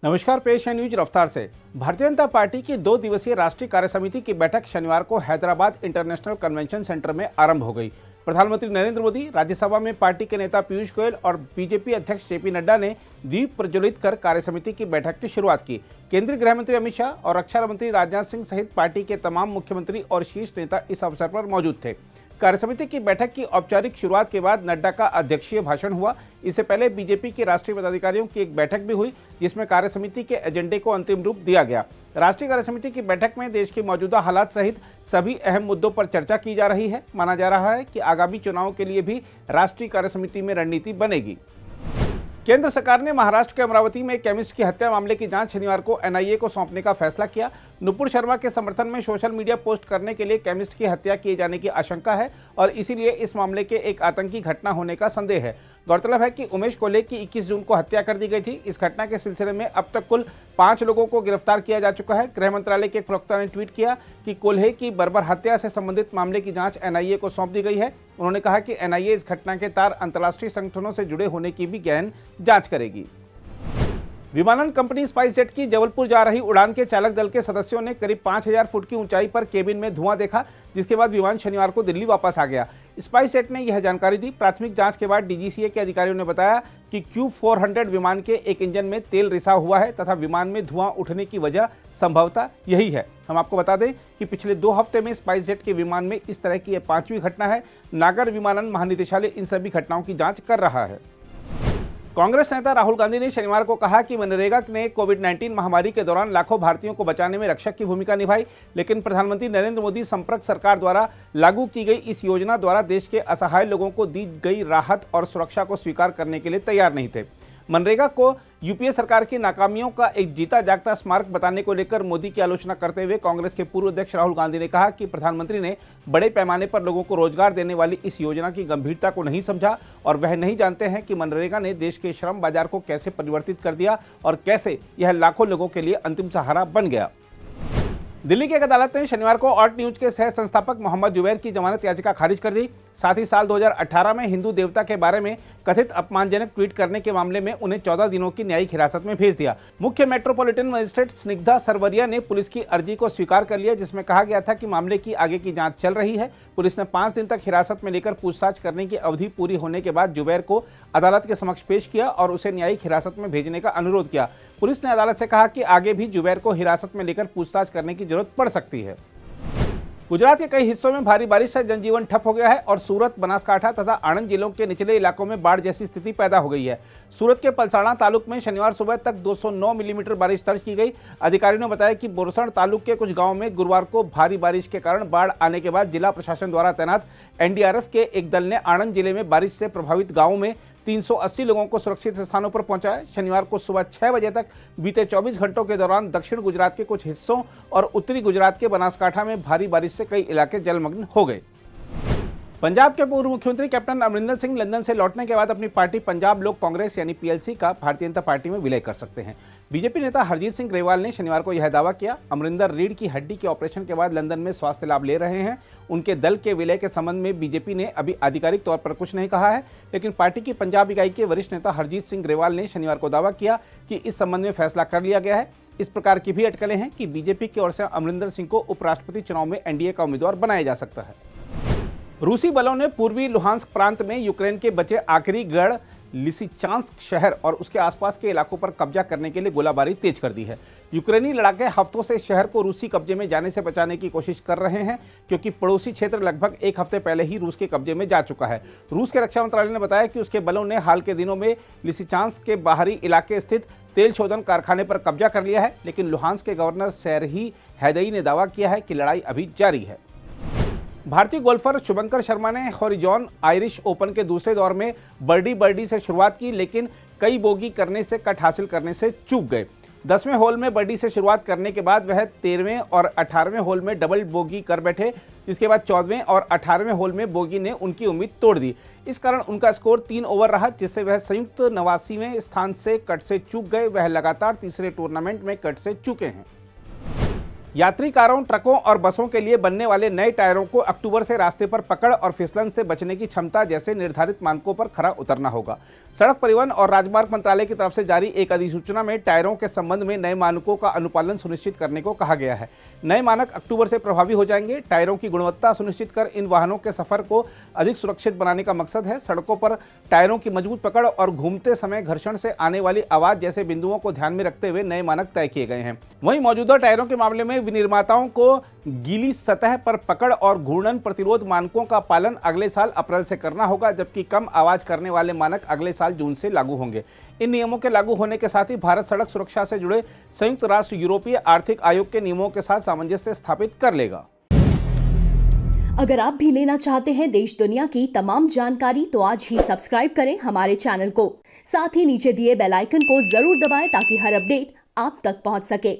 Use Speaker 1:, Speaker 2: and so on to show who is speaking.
Speaker 1: नमस्कार, पेश है न्यूज रफ्तार से। भारतीय जनता पार्टी की 2 दिवसीय राष्ट्रीय कार्यसमिति की बैठक शनिवार को हैदराबाद इंटरनेशनल कन्वेंशन सेंटर में आरंभ हो गई। प्रधानमंत्री नरेंद्र मोदी, राज्यसभा में पार्टी के नेता पीयूष गोयल और बीजेपी अध्यक्ष जेपी नड्डा ने दीप प्रज्वलित कर कार्यसमिति की बैठक की शुरुआत की। केंद्रीय गृह मंत्री अमित शाह और रक्षा मंत्री राजनाथ सिंह सहित पार्टी के तमाम मुख्यमंत्री और शीर्ष नेता इस अवसर पर मौजूद थे। कार्यसमिति की बैठक की औपचारिक शुरुआत के बाद नड्डा का अध्यक्षीय भाषण हुआ। इससे पहले बीजेपी के राष्ट्रीय पदाधिकारियों की एक बैठक भी हुई, जिसमें कार्यसमिति के एजेंडे को अंतिम रूप दिया गया। राष्ट्रीय कार्यसमिति की बैठक में देश के मौजूदा हालात सहित सभी अहम मुद्दों पर चर्चा की जा रही है। माना जा रहा है कि आगामी चुनावों के लिए भी राष्ट्रीय कार्यसमिति में रणनीति बनेगी। केंद्र सरकार ने महाराष्ट्र के अमरावती में एक केमिस्ट की हत्या मामले की जांच शनिवार को एनआईए को सौंपने का फैसला किया। नुपुर शर्मा के समर्थन में सोशल मीडिया पोस्ट करने के लिए केमिस्ट की हत्या किए जाने की आशंका है और इसीलिए इस मामले के एक आतंकी घटना होने का संदेह है। गौरतलब है कि उमेश कोल्हे की 21 जून को हत्या कर दी गई थी। इस घटना के सिलसिले में अब तक कुल 5 लोगों को गिरफ्तार किया जा चुका है। गृह मंत्रालय के एक प्रवक्ता ने ट्वीट किया कि कोल्हे की बर्बर हत्या से संबंधित मामले की जांच एनआईए को सौंप दी गई है। उन्होंने कहा कि एनआईए इस घटना के तार अंतर्राष्ट्रीय संगठनों से जुड़े होने की भी गहन जांच करेगी। विमानन कंपनी स्पाइस जेट की जबलपुर जा रही उड़ान के चालक दल के सदस्यों ने करीब 5000 फुट की ऊंचाई पर केबिन में धुआं देखा, जिसके बाद विमान शनिवार को दिल्ली वापस आ गया। स्पाइस जेट ने यह जानकारी दी। प्राथमिक जांच के बाद डीजीसीए के अधिकारियों ने बताया कि Q400 विमान के एक इंजन में तेल रिसा हुआ है तथा विमान में धुआं उठने की वजह संभवतः यही है। हम आपको बता दें कि पिछले 2 हफ्ते में स्पाइस जेट के विमान में इस तरह की यह 5वीं घटना है। नागर विमानन महानिदेशालय इन सभी घटनाओं की जांच कर रहा है। कांग्रेस नेता राहुल गांधी ने शनिवार को कहा कि मनरेगा ने कोविड-19 महामारी के दौरान लाखों भारतीयों को बचाने में रक्षक की भूमिका निभाई, लेकिन प्रधानमंत्री नरेंद्र मोदी संपर्क सरकार द्वारा लागू की गई इस योजना द्वारा देश के असहाय लोगों को दी गई राहत और सुरक्षा को स्वीकार करने के लिए तैयार नहीं थे। मनरेगा को यूपीए सरकार की नाकामियों का एक जीता जागता स्मारक बताने को लेकर मोदी की आलोचना करते हुए कांग्रेस के पूर्व अध्यक्ष राहुल गांधी ने कहा कि प्रधानमंत्री ने बड़े पैमाने पर लोगों को रोजगार देने वाली इस योजना की गंभीरता को नहीं समझा और वह नहीं जानते हैं कि मनरेगा ने देश के श्रम बाजार को कैसे परिवर्तित कर दिया और कैसे यह लाखों लोगों के लिए अंतिम सहारा बन गया। दिल्ली की एक अदालत ने शनिवार को ऑट न्यूज के सह संस्थापक मोहम्मद जुबैर की जमानत याचिका खारिज कर दी। साथ ही साल 2018 में हिंदू देवता के बारे में कथित अपमानजनक ट्वीट करने के मामले में उन्हें 14 दिनों की न्यायिक हिरासत में भेज दिया। मुख्य मेट्रोपॉलिटन मजिस्ट्रेट स्निग्धा सरवरिया ने पुलिस की अर्जी को स्वीकार कर लिया, जिसमें कहा गया था कि मामले की आगे की जांच चल रही है। पुलिस ने 5 दिन तक हिरासत में लेकर पूछताछ करने की अवधि पूरी होने के बाद जुबैर को अदालत के समक्ष पेश किया और उसे न्यायिक हिरासत में भेजने का अनुरोध किया। पुलिस ने अदालत से कहा कि आगे भी जुबैर को हिरासत में लेकर पूछताछ करने की जरूरत पड़ सकती है। गुजरात के कई हिस्सों में भारी बारिश से जनजीवन ठप हो गया है और सूरत, बनासकांठा तथा आणंद जिलों के निचले इलाकों में बाढ़ जैसी स्थिति पैदा हो गई है। सूरत के पलसाणा तालुक में शनिवार सुबह तक 209 मिलीमीटर बारिश दर्ज की गई। अधिकारियों ने बताया कि बोरसण तालुक के कुछ गांवों में गुरुवार को भारी बारिश के कारण बाढ़ आने के बाद जिला प्रशासन द्वारा तैनात एनडीआरएफ के एक दल ने आणंद जिले में बारिश से प्रभावित गाँवों में 380 लोगों को सुरक्षित स्थानों पर पहुंचाया। शनिवार को सुबह 6 बजे तक बीते 24 घंटों के दौरान दक्षिण गुजरात के कुछ हिस्सों और उत्तरी गुजरात के बनासकांठा में भारी बारिश से कई इलाके जलमग्न हो गए। पंजाब के पूर्व मुख्यमंत्री कैप्टन अमरिंदर सिंह लंदन से लौटने के बाद अपनी पार्टी पंजाब लोक कांग्रेस यानी पीएलसी का भारतीय जनता पार्टी में विलय कर सकते हैं। बीजेपी नेता हरजीत सिंह ग्रेवाल ने शनिवार को यह दावा किया। अमरिंदर रीढ़ की हड्डी के ऑपरेशन के बाद लंदन में स्वास्थ्य लाभ ले रहे हैं। उनके दल के विलय के संबंध में बीजेपी ने अभी आधिकारिक तौर पर कुछ नहीं कहा है, लेकिन पार्टी की पंजाब इकाई के वरिष्ठ नेता हरजीत सिंह ग्रेवाल ने शनिवार को दावा किया कि इस संबंध में फैसला कर लिया गया है। इस प्रकार की भी अटकलें हैं कि बीजेपी की ओर से अमरिंदर सिंह को उपराष्ट्रपति चुनाव में एनडीए का उम्मीदवार बनाया जा सकता है। रूसी बलों ने पूर्वी लुहांस्क प्रांत में यूक्रेन के बचे आखिरी गढ़ लिसिचांस्क शहर और उसके आसपास के इलाकों पर कब्जा करने के लिए गोलाबारी तेज कर दी है। यूक्रेनी लड़ाके हफ्तों से शहर को रूसी कब्जे में जाने से बचाने की कोशिश कर रहे हैं, क्योंकि पड़ोसी क्षेत्र लगभग 1 हफ्ते पहले ही रूस के कब्जे में जा चुका है। रूस के रक्षा मंत्रालय ने बताया कि उसके बलों ने हाल के दिनों में लिसिचांस्क के बाहरी इलाके स्थित तेल शोधन कारखाने पर कब्जा कर लिया है, लेकिन लुहांस्क के गवर्नर सेरही हैदई ने दावा किया है कि लड़ाई अभी जारी है। भारतीय गोल्फर शुभंकर शर्मा ने हॉरिजॉन आयरिश ओपन के दूसरे दौर में बर्डी से शुरुआत की, लेकिन कई बोगी करने से कट हासिल करने से चूक गए। 10वें होल में बर्डी से शुरुआत करने के बाद वह 13वें और 18वें होल में डबल बोगी कर बैठे, जिसके बाद 14वें और 18वें होल में बोगी ने उनकी उम्मीद तोड़ दी। इस कारण उनका स्कोर 3 ओवर रहा, जिससे वह संयुक्त 89वें स्थान से कट से चूक गए। वह लगातार तीसरे टूर्नामेंट में कट से चूके हैं। यात्री कारों, ट्रकों और बसों के लिए बनने वाले नए टायरों को अक्टूबर से रास्ते पर पकड़ और फिसलन से बचने की क्षमता जैसे निर्धारित मानकों पर खरा उतरना होगा। सड़क परिवहन और राजमार्ग मंत्रालय की तरफ से जारी एक अधिसूचना में टायरों के संबंध में नए मानकों का अनुपालन सुनिश्चित करने को कहा गया है। नए मानक अक्टूबर से प्रभावी हो जाएंगे। टायरों की गुणवत्ता सुनिश्चित कर इन वाहनों के सफर को अधिक सुरक्षित बनाने का मकसद है। सड़कों पर टायरों की मजबूत पकड़ और घूमते समय घर्षण से आने वाली आवाज जैसे बिंदुओं को ध्यान में रखते हुए नए मानक तय किए गए हैं। वहीं मौजूदा टायरों के मामले में विनिर्माताओं को गीली सतह पर पकड़ और घूर्णन प्रतिरोध मानकों का पालन अगले साल अप्रैल से करना होगा, जबकि कम आवाज करने वाले मानक अगले साल जून से लागू होंगे। इन नियमों के लागू होने के साथ ही भारत सड़क सुरक्षा से जुड़े संयुक्त राष्ट्र यूरोपीय आर्थिक आयोग के नियमों के साथ सामंजस्य स्थापित कर लेगा।
Speaker 2: अगर आप भी लेना चाहते हैं देश दुनिया की तमाम जानकारी तो आज ही सब्सक्राइब करें हमारे चैनल को। साथ ही नीचे दिए बेल आइकन को जरूर दबाएं ताकि हर अपडेट आप तक पहुंच सके।